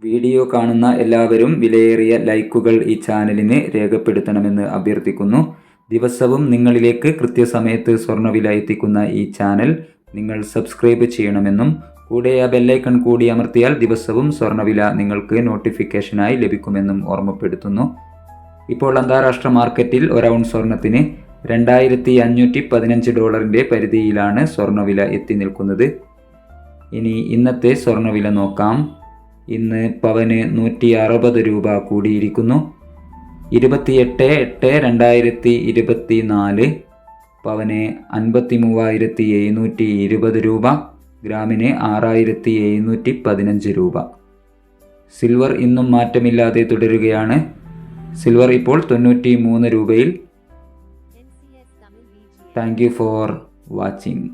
Video കാണുന്ന എല്ലാവരും വിലയേറിയ ലൈക്കുകൾ ഈ ചാനലിന് രേഖപ്പെടുത്തണമെന്ന് അഭ്യർത്ഥിക്കുന്നു. ദിവസവും നിങ്ങളിലേക്ക് കൃത്യസമയത്ത് സ്വർണ്ണവില എത്തിക്കുന്ന ഈ ചാനൽ നിങ്ങൾ സബ്സ്ക്രൈബ് ചെയ്യണമെന്നും കൂടെ ആ ബെല്ലൈക്കൺ കൂടി അമർത്തിയാൽ ദിവസവും സ്വർണ്ണവില നിങ്ങൾക്ക് നോട്ടിഫിക്കേഷനായി ലഭിക്കുമെന്നും ഓർമ്മപ്പെടുത്തുന്നു. ഇപ്പോൾ അന്താരാഷ്ട്ര മാർക്കറ്റിൽ ഒരൗൺസ് സ്വർണത്തിന് $2515 പരിധിയിലാണ് സ്വർണ്ണവില എത്തി നിൽക്കുന്നത്. ഇനി ഇന്നത്തെ സ്വർണ്ണവില നോക്കാം. ഇന്ന് പവന് 160 രൂപ കൂടിയിരിക്കുന്നു. 28/8/2024 പവന് 53,720 രൂപ, ഗ്രാമിന് 6,715 രൂപ. സിൽവർ ഇന്നും മാറ്റമില്ലാതെ തുടരുകയാണ്. സിൽവർ ഇപ്പോൾ 93 രൂപയിൽ. Thank you for watching.